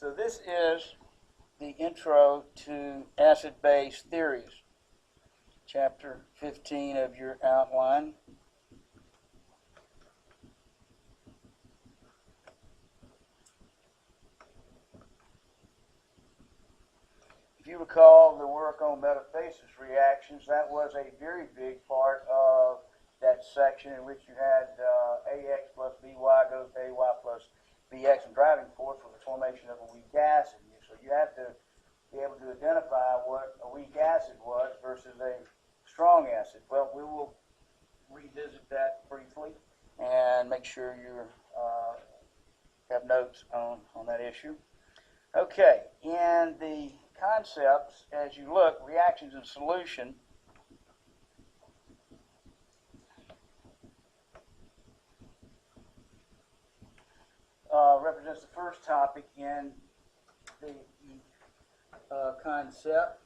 So this is the intro to acid-base theories, chapter 15 of your outline. If you recall the work on metathesis reactions, that was a very big part of that section in which you had AX plus BY goes to AY plus BX and driving force for the formation of a weak acid. So you have to be able to identify what a weak acid was versus a strong acid. Well, we will revisit that briefly and make sure you have notes on that issue. Okay, in the concepts, as you look, reactions in solution, represents the first topic in the concept.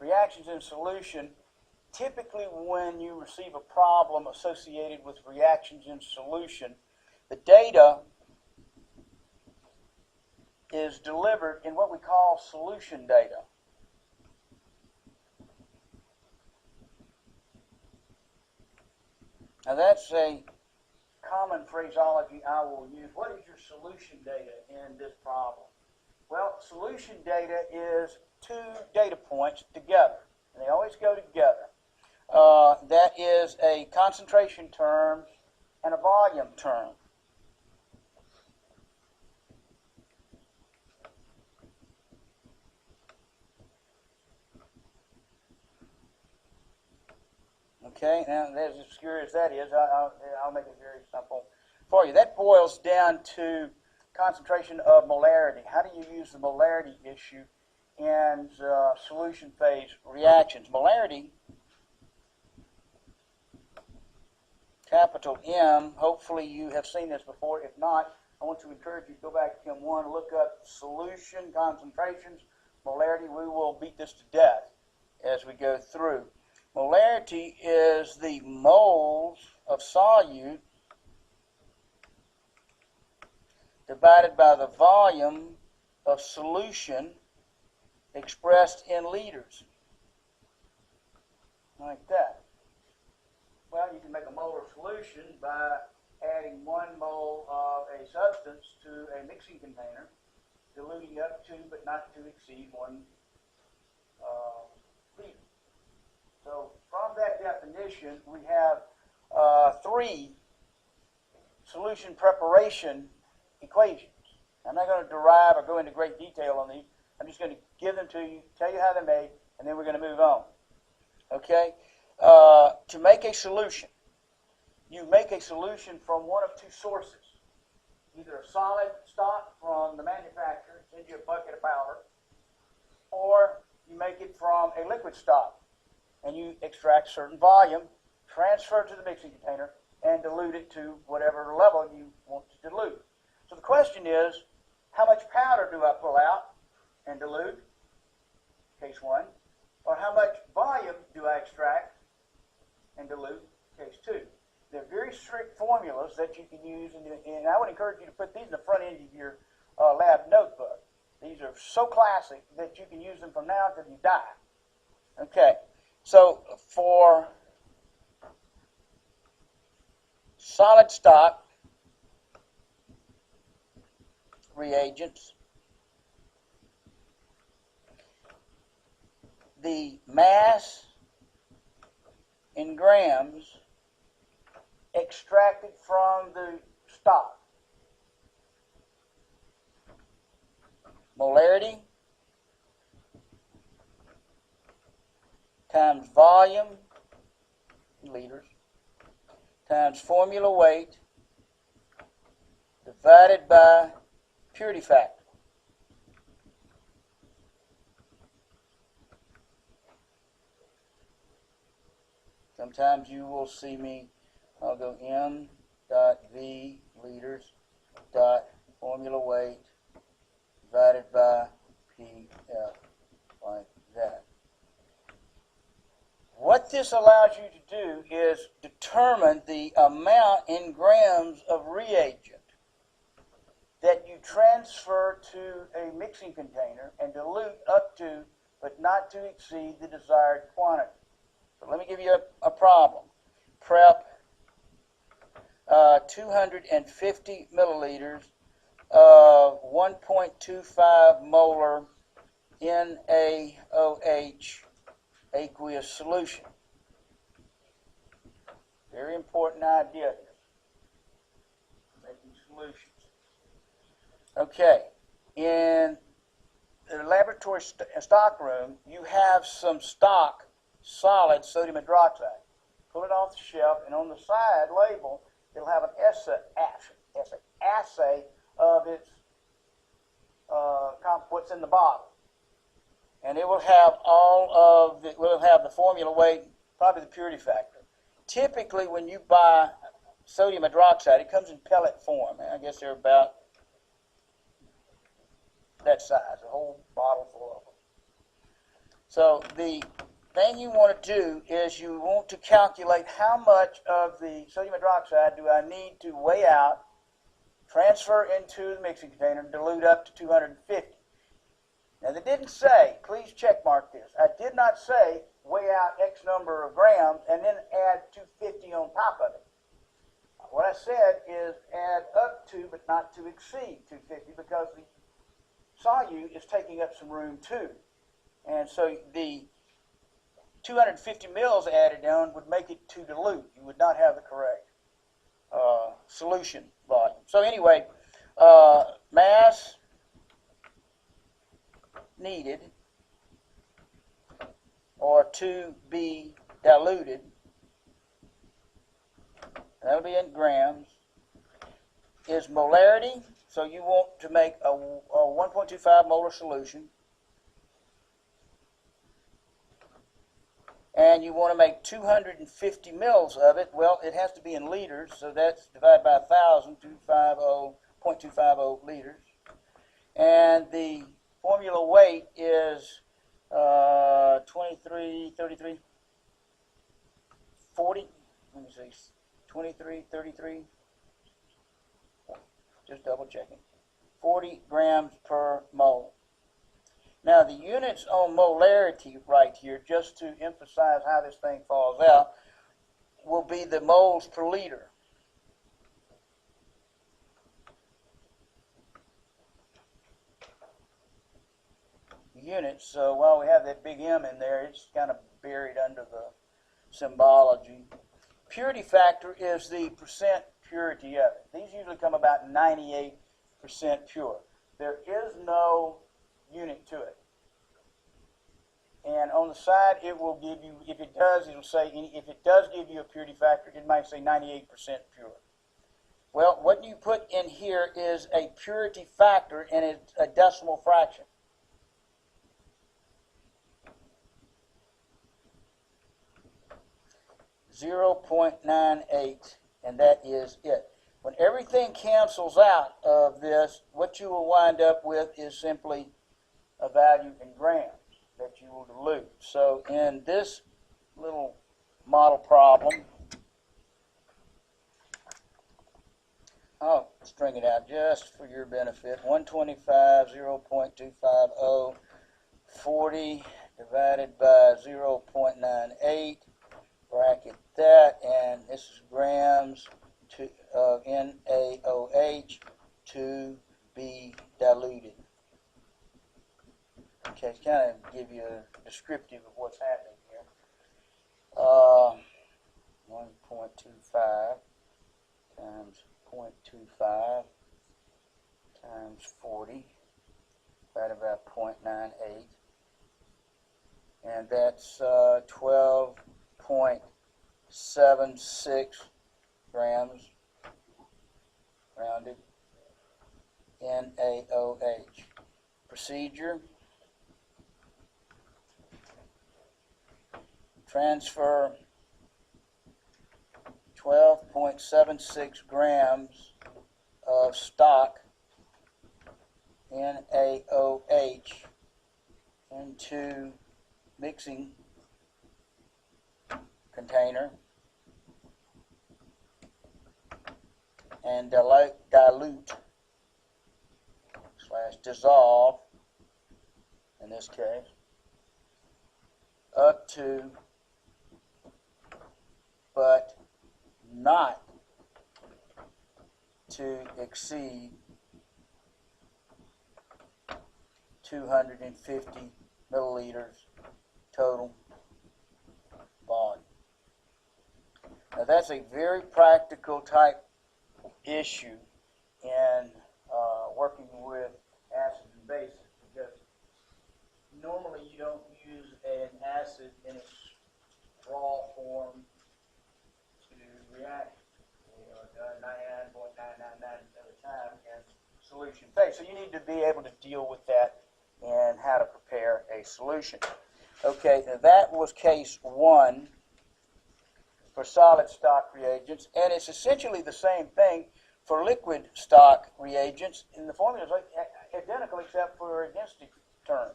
Reactions in solution, typically when you receive a problem associated with reactions in solution, the data is delivered in what we call solution data. Now that's a common phraseology I will use. What is your solution data in this problem? Well, solution data is two data points together, and they always go together. That is a concentration term and a volume term. Okay, now as obscure as that is, I'll make it very simple for you. That boils down to concentration of molarity. How do you use the molarity issue in solution phase reactions? Molarity, capital M, hopefully you have seen this before. If not, I want to encourage you to go back to Chem 1, look up solution concentrations, molarity. We will beat this to death as we go through. Molarity is the moles of solute divided by the volume of solution expressed in liters. Like that. Well, you can make a molar solution by adding 1 mole of a substance to a mixing container, diluting up to but not to exceed 1 liter. So from that definition, we have 3 solution preparation equations. I'm not going to derive or go into great detail on these. I'm just going to give them to you, tell you how they're made, and then we're going to move on. Okay? To make a solution, you make a solution from one of 2 sources. Either a solid stock from the manufacturer, sends you a bucket of powder, or you make it from a liquid stock, and you extract a certain volume, transfer it to the mixing container, and dilute it to whatever level you want to dilute. So the question is, how much powder do I pull out and dilute, case 1, or how much volume do I extract and dilute, case 2. They're very strict formulas that you can use, and I would encourage you to put these in the front end of your lab notebook. These are so classic that you can use them from now until you die. Okay, so for solid stock reagents, the mass in grams extracted from the stock, molarity times volume, liters, times formula weight divided by purity factor. Sometimes you will see me, I'll go M dot V liters dot formula weight divided by PF, like that. What this allows you to do is determine the amount in grams of reagent that you transfer transfer to a mixing container and dilute up to, but not to exceed the desired quantity. So let me give you a problem. Prep 250 milliliters of 1.25 molar NaOH aqueous solution. Very important idea here. Making solutions. Okay, in the laboratory stock room, you have some stock solid sodium hydroxide. Pull it off the shelf, and on the side label, it'll have an assay of its what's in the bottle, and it will have will have the formula weight, probably the purity factor. Typically, when you buy sodium hydroxide, it comes in pellet form. I guess they're about that size, a whole bottle full of them. So the thing you want to do is you want to calculate how much of the sodium hydroxide do I need to weigh out, transfer into the mixing container, and dilute up to 250. Now, they didn't say, please check mark this, I did not say weigh out X number of grams and then add 250 on top of it. What I said is add up to, but not to exceed 250, because the solute is taking up some room too. And so the 250 mils added on would make it too dilute. You would not have the correct solution volume. So anyway, mass needed, or to be diluted, that'll be in grams, is molarity. So you want to make a 1.25 molar solution, and you want to make 250 mils of it. Well, it has to be in liters, so that's divided by 1,000, 0.250 liters. And the formula weight is 23, 33, 40. Let me see, 23, 33. Just double checking. 40 grams per mole. Now the units on molarity right here, just to emphasize how this thing falls out, will be the moles per liter. Units, so while we have that big M in there, it's kind of buried under the symbology. Purity factor is the percent purity of it. These usually come about 98% pure. There is no unit to it. And on the side, it will give you, if it does, it'll say, if it does give you a purity factor, it might say 98% pure. Well, what you put in here is a purity factor, and it's a decimal fraction. .98, and that is it. When everything cancels out of this, what you will wind up with is simply a value in grams that you will dilute. So in this little model problem, I'll string it out just for your benefit. 125, 0.250, 40 divided by 0.98. Bracket that, and this is grams of NaOH to be diluted. Okay, to kind of give you a descriptive of what's happening here. 1.25 times 0.25 times 40 divided by 0.98, and that's 12.76 grams, rounded, NaOH. Procedure: transfer 12.76 grams of stock NaOH into mixing container and dilute / dissolve, in this case, up to, but not to exceed 250 milliliters total volume. Now that's a very practical type issue in working with acids and bases, because normally you don't use an acid in its raw form to react. Done 99.999% of the time in solution phase. So you need to be able to deal with that and how to prepare a solution. Okay, now that was case 1 for solid stock reagents, and it's essentially the same thing for liquid stock reagents, and the formula is identical except for a density term.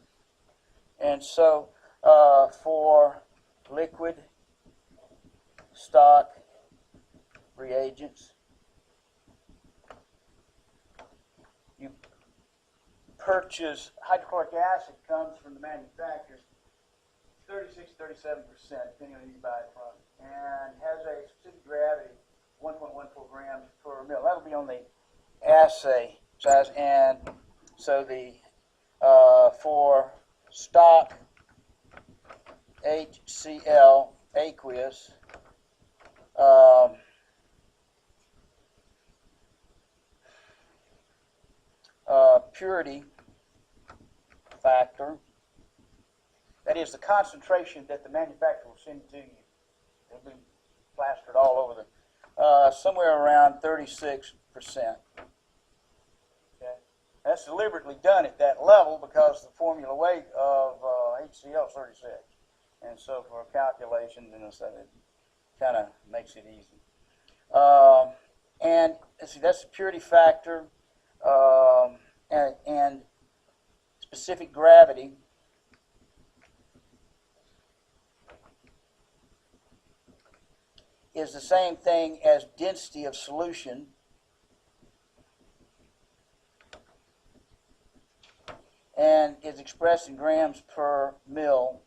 And so for liquid stock reagents, you purchase hydrochloric acid, comes from the manufacturers, 36-37%, depending on who you buy it from, and has a specific gravity, 1.14 grams per mil. That'll be on the assay size, and so the for stock HCl aqueous, purity factor, that is the concentration that the manufacturer will send to you. It'll be plastered all over the, somewhere around 36%. Okay? That's deliberately done at that level because the formula weight of HCl is 36. And so for calculations, so it kind of makes it easy. And see, that's the purity factor and specific gravity. Is the same thing as density of solution, and is expressed in grams per mil.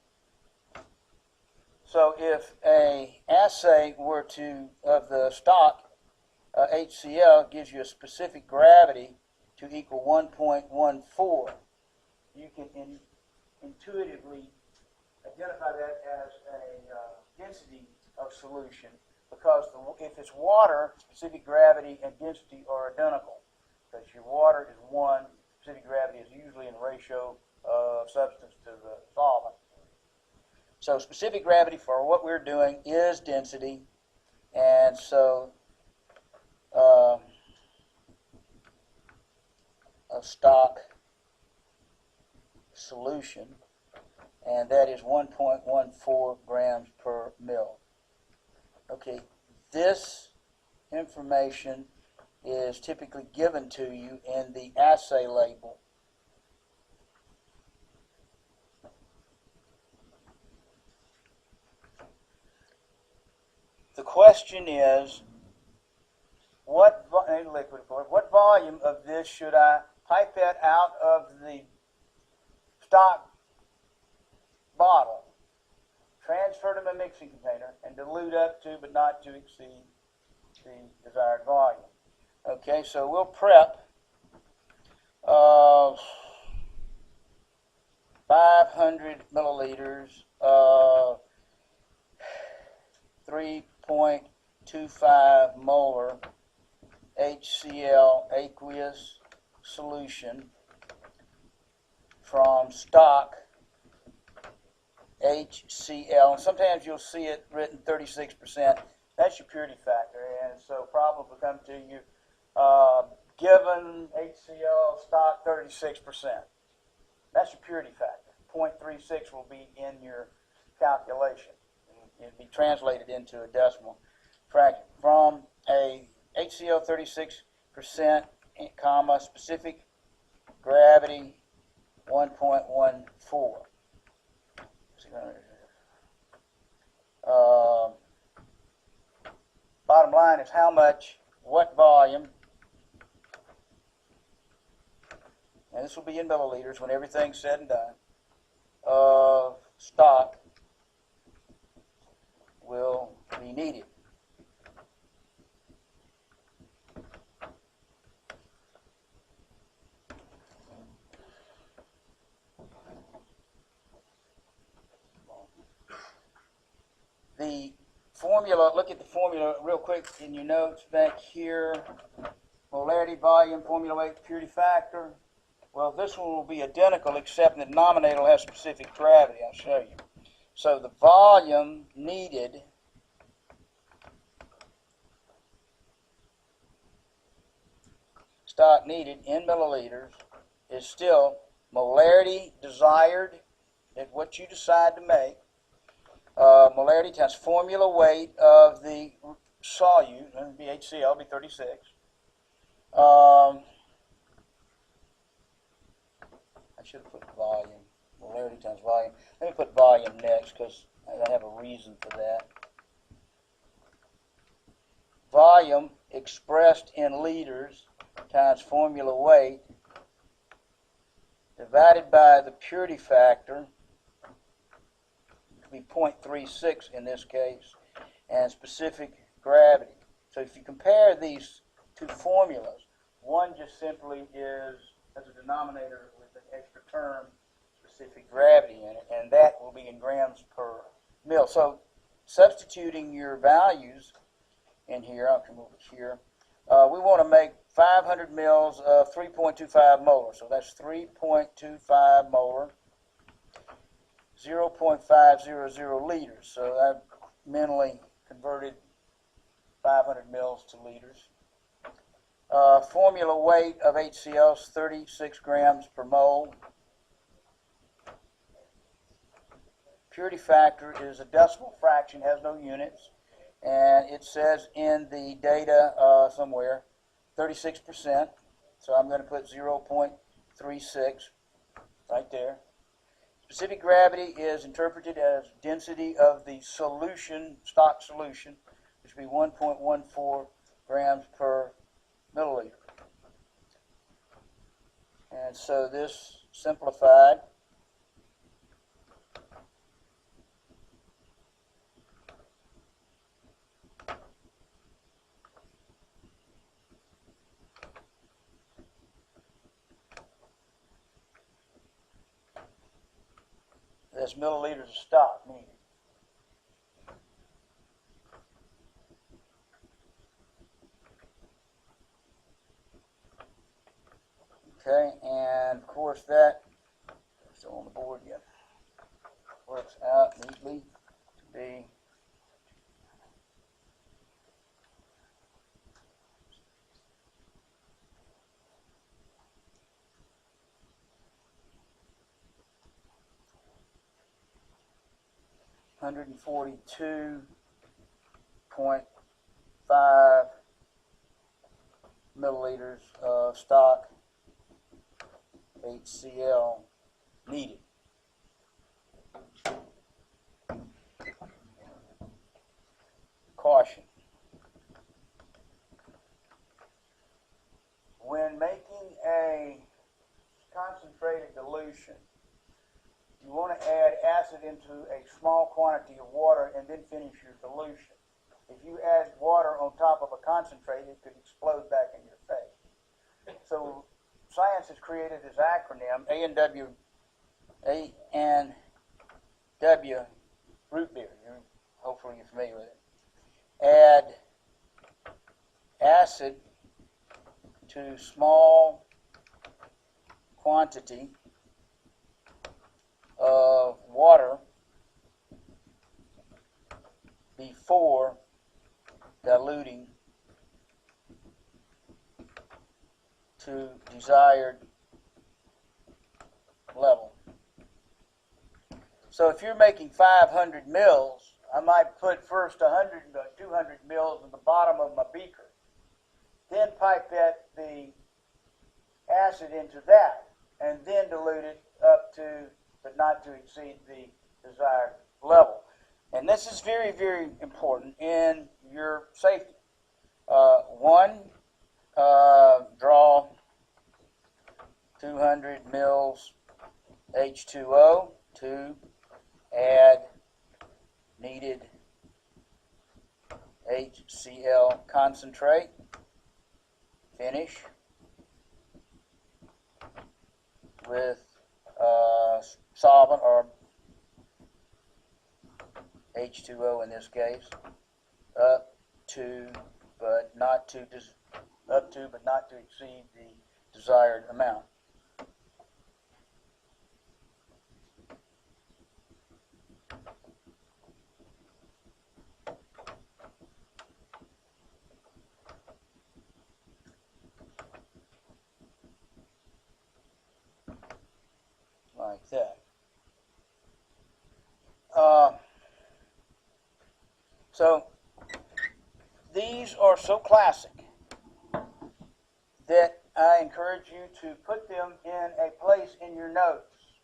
So if a assay were to, of the stock HCl gives you a specific gravity to equal 1.14, you can intuitively identify that as a density of solution, because if it's water, specific gravity and density are identical. Because your water is 1, specific gravity is usually in ratio of substance to the solvent. So specific gravity for what we're doing is density, and so a stock solution, and that is 1.14 grams per mil. Okay, this information is typically given to you in the assay label. The question is, what volume of this should I pipette out of the stock bottle, transfer to my mixing container, and dilute up to but not to exceed the desired volume? Okay, so we'll prep 500 milliliters of 3.25 molar HCl aqueous solution from stock HCl. Sometimes you'll see it written 36%. That's your purity factor, and so problems will come to you. Given HCl stock 36%. That's your purity factor. 0.36 will be in your calculation. It'll be translated into a decimal fraction. From a HCl 36%, comma, specific gravity 1.14. Bottom line is how much, what volume and this will be in milliliters when everything's said and done, of stock will be needed. The formula, look at the formula real quick in your notes back here. Molarity, volume, formula weight, purity factor. Well, this one will be identical except the denominator will have specific gravity. I'll show you. So the volume needed stock needed in milliliters is still molarity desired at what you decide to make. Molarity times formula weight of the solute, that would be HCl, it'll be 36. I should have put volume. Molarity times volume. Let me put volume next because I have a reason for that. Volume expressed in liters times formula weight divided by the purity factor, be 0.36 in this case, and specific gravity. So if you compare these two formulas, one just simply is as a denominator with an extra term, specific gravity in it, and that will be in grams per mil. So substituting your values in here, I'll come over here, we want to make 500 mils of 3.25 molar. So that's 3.25 molar. 0.500 liters. So I've mentally converted 500 mils to liters. Formula weight of HCl is 36 grams per mole. Purity factor is a decimal fraction, has no units, and it says in the data somewhere 36%. So I'm going to put 0.36 right there. Specific gravity is interpreted as density of the solution, stock solution, which would be 1.14 grams per milliliter. And so this simplified that's milliliters of stock needed. Okay, and of course that, still on the board yet, works out neatly to be $142.5 milliliters of stock HCl needed. Caution. When making a concentrated dilution, you want to add acid into a small quantity of water and then finish your dilution. If you add water on top of a concentrate, it could explode back in your face. So science has created this acronym, A&W, root beer. Hopefully you're familiar with it. Add acid to small quantity of water before diluting to desired level. So if you're making 500 mils, I might put first 100 to 200 mils in the bottom of my beaker, then pipette the acid into that, and then dilute it up to, but not to exceed the desired level. And this is very, very important in your safety. Draw 200 H2O to add needed HCl concentrate. Finish with solvent, or H2O in this case, up to but not to exceed the desired amount. Like that. So these are so classic that I encourage you to put them in a place in your notes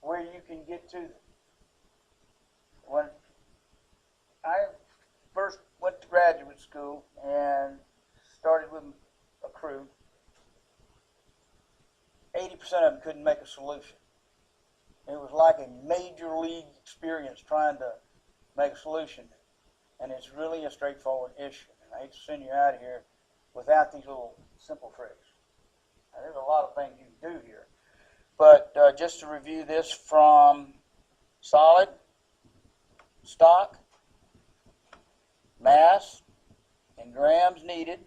where you can get to them. When I first went to graduate school and started with a crew, 80% of them couldn't make a solution. It was like a major league experience trying to make a solution. And it's really a straightforward issue. And I hate to send you out of here without these little simple tricks. Now, there's a lot of things you can do here. But just to review this from solid, stock, mass, in grams needed,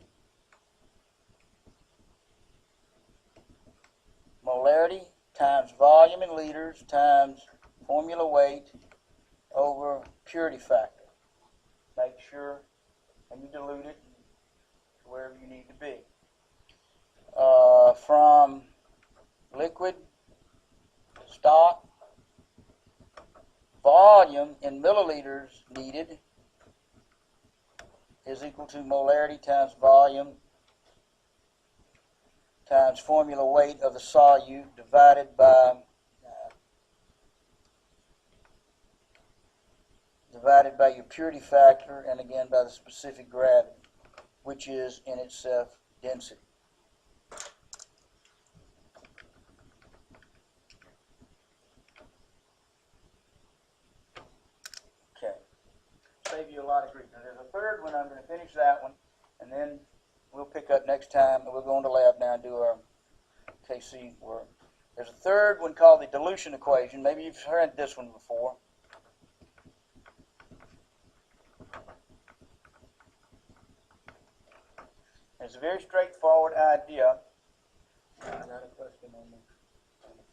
molarity times volume in liters times formula weight over purity factor. Make sure, and you dilute it to wherever you need to be. From liquid, stock, volume in milliliters needed is equal to molarity times volume times formula weight of the solute divided by your purity factor, and again by the specific gravity, which is in itself density. Okay, save you a lot of grief. Now there's a third one. I'm going to finish that one, and then we'll pick up next time, and we'll go into the lab now and do our KC work. There's a third one called the dilution equation. Maybe you've heard this one before. It's a very straightforward idea. I got a question on the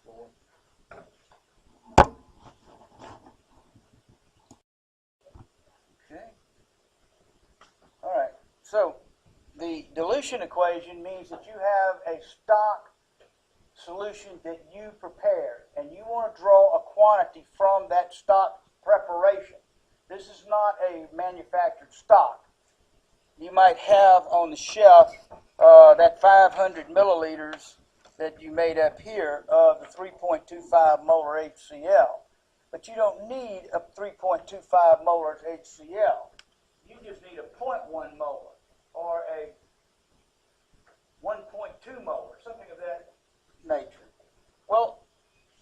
floor. Okay. All right. So the dilution equation means that you have a stock solution that you prepared, and you want to draw a quantity from that stock preparation. This is not a manufactured stock. You might have on the shelf that 500 milliliters that you made up here of the 3.25 molar HCl. But you don't need a 3.25 molar HCl. You just need a 0.1 molar or a 1.2 molar, something of that nature. Well,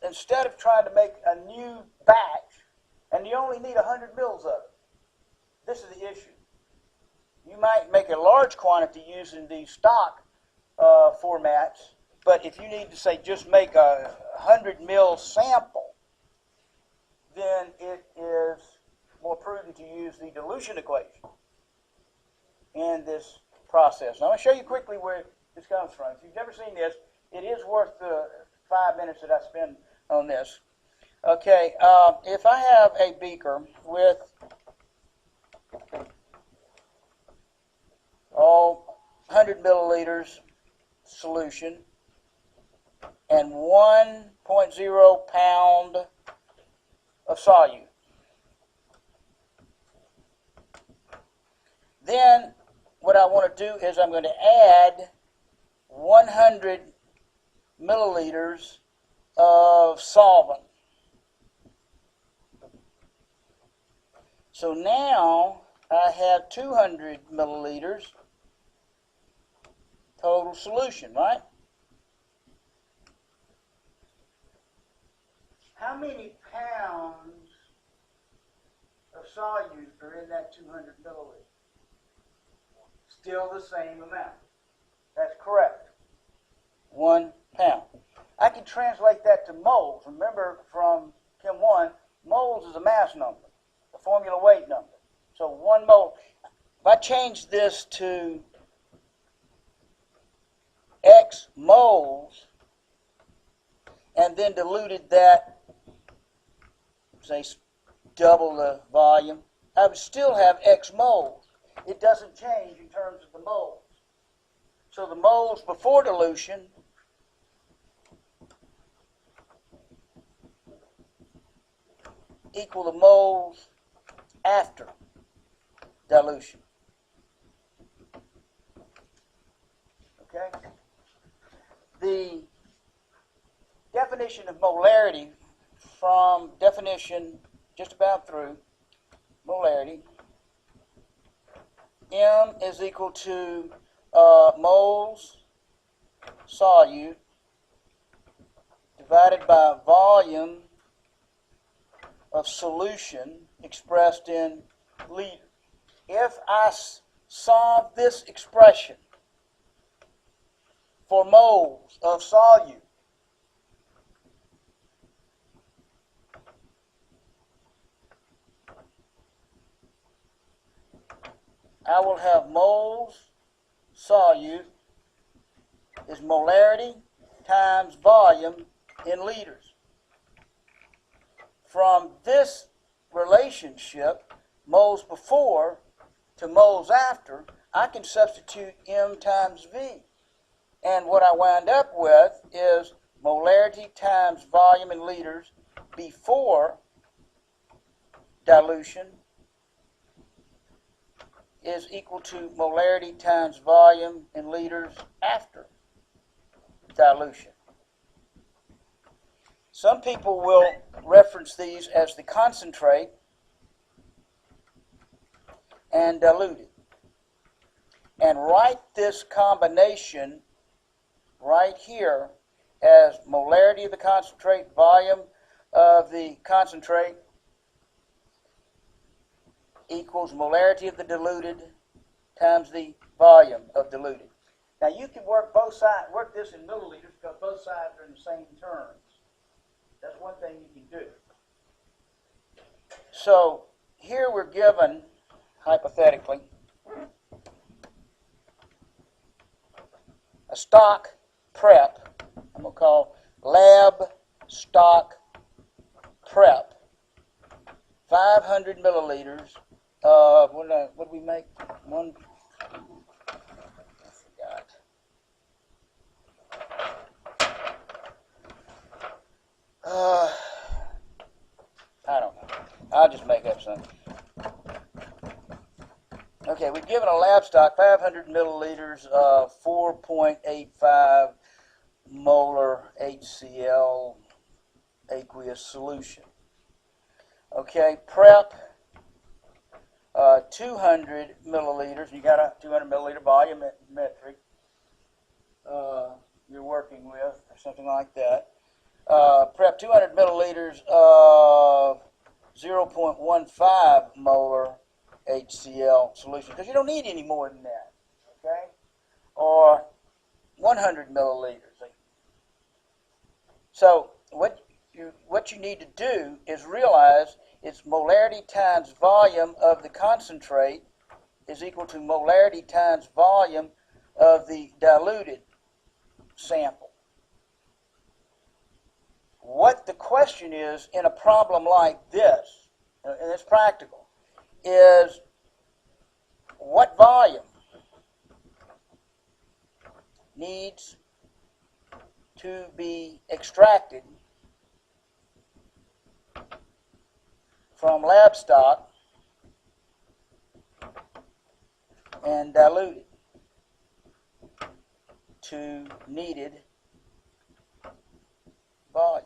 instead of trying to make a new batch, and you only need 100 mils of it, this is the issue. You might make a large quantity using these stock formats, but if you need to, say, just make a 100 mil sample, then it is more prudent to use the dilution equation in this process. Now, I'm going to show you quickly where this comes from. If you've never seen this, it is worth the 5 minutes that I spend on this. Okay, if I have a beaker with 100 milliliters solution and 1.0 pound of solute, then what I want to do is I'm going to add 100 milliliters of solvent. So now I have 200 milliliters total solution, right? how many pounds of solute are in that 200 milliliters? Still the same amount. That's correct. 1 pound. I can translate that to moles. Remember from Chem 1, moles is a mass number, a formula weight number. So 1 mole. If I change this to X moles and then diluted that, say double the volume, I would still have X moles. It doesn't change in terms of the moles. So the moles before dilution equal the moles after dilution. Okay? The definition of molarity from definition just about through molarity, M is equal to moles solute divided by volume of solution expressed in liters. If I solve this expression for moles of solute, I will have moles solute is molarity times volume in liters. From this relationship, moles before to moles after, I can substitute M times V. And what I wind up with is molarity times volume in liters before dilution is equal to molarity times volume in liters after dilution. Some people will reference these as the concentrate and diluted, and write this combination right here as molarity of the concentrate, volume of the concentrate equals molarity of the diluted times the volume of diluted. Now you can work both sides, work this in milliliters because both sides are in the same terms. That's one thing you can do. So here we're given, hypothetically, a stock prep. I'm going to call lab stock prep. 500 milliliters of, what did we make? I forgot. I don't know. I'll just make up something. Okay, we've given a lab stock 500 milliliters of 4.85 molar HCl aqueous solution. Okay, prep 200 milliliters. You got a 200 milliliter volumetric you're working with, or something like that. Prep 200 milliliters of 0.15 molar HCl solution, because you don't need any more than that, okay? Or 100 milliliters. So what you need to do is realize it's molarity times volume of the concentrate is equal to molarity times volume of the diluted sample. What the question is in a problem like this, and it's practical, is what volume needs to be extracted from lab stock and diluted to needed volume.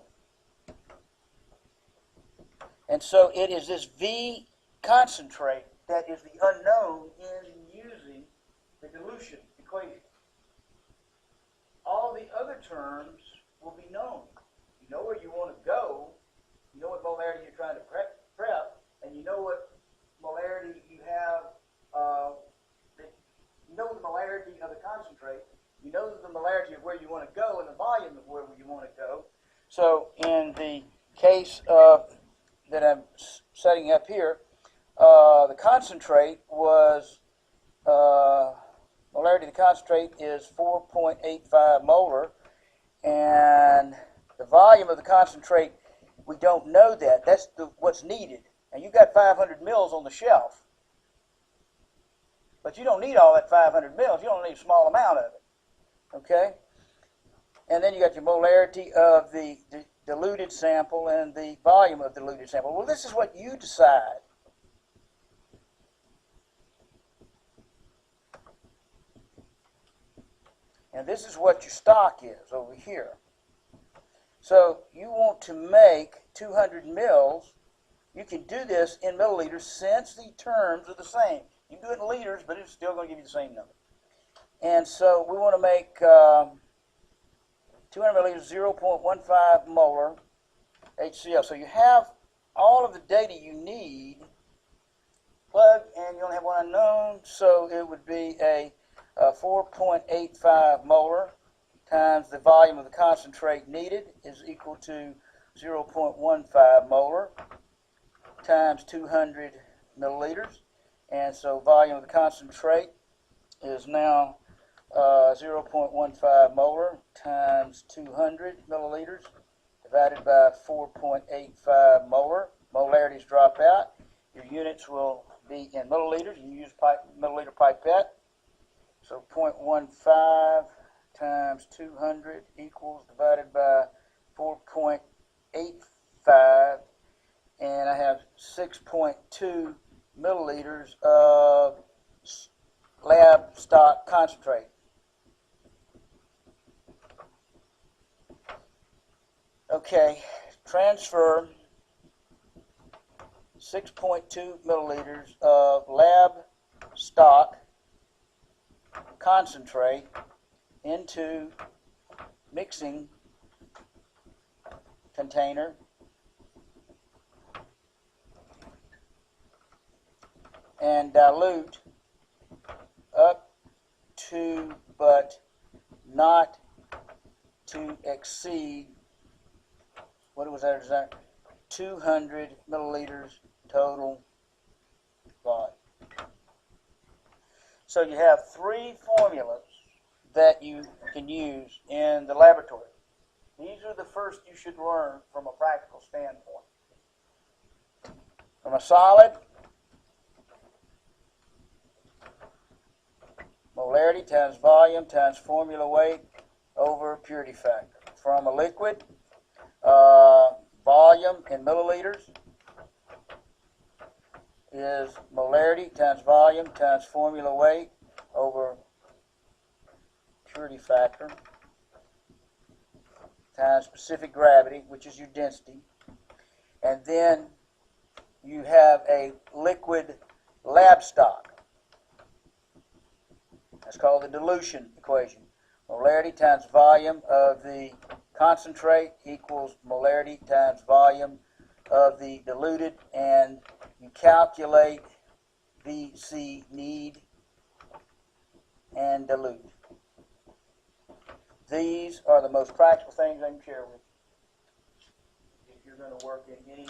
And so it is this V concentrate that is the unknown in using the dilution equation. All the other terms will be known. You know where you want to go you know what molarity you're trying to prep, and you know what molarity you have, you know the molarity of the concentrate, you know the molarity of where you want to go and the volume of where you want to go. So in the case that I'm setting up here, the concentrate was, molarity of the concentrate is 4.85 molar, and the volume of the concentrate, we don't know that. That's what's needed. And you got 500 mils on the shelf. But you don't need all that 500 mils. You only need a small amount of it. Okay? And then you got your molarity of the diluted sample and the volume of the diluted sample. Well, this is what you decide. And this is what your stock is over here. So you want to make 200 mils. You can do this in milliliters since the terms are the same. You can do it in liters, but it's still going to give you the same number. And so we want to make 200 milliliters, 0.15 molar HCl. So you have all of the data you need. Plug, and you only have one unknown, so it would be a 4.85 molar times the volume of the concentrate needed is equal to 0.15 molar times 200 milliliters. And so volume of the concentrate is now 0.15 molar times 200 milliliters divided by 4.85 molar. Molarities drop out. Your units will be in milliliters. You use milliliter pipette. So 0.15 times 200 equals divided by 4.85, and I have 6.2 milliliters of lab stock concentrate. Okay, transfer 6.2 milliliters of lab stock concentrate into mixing container and dilute up to but not to exceed, what was that, 200 milliliters total volume. So you have three formulas that you can use in the laboratory. These are the first you should learn from a practical standpoint. From a solid, molarity times volume times formula weight over purity factor. From a liquid, volume in milliliters is molarity times volume times formula weight over purity factor times specific gravity, which is your density. And then you have a liquid lab stock. That's called the dilution equation. Molarity times volume of the concentrate equals molarity times volume of the diluted, and you calculate VC need and dilute. These are the most practical things I can share with you if you're going to work in any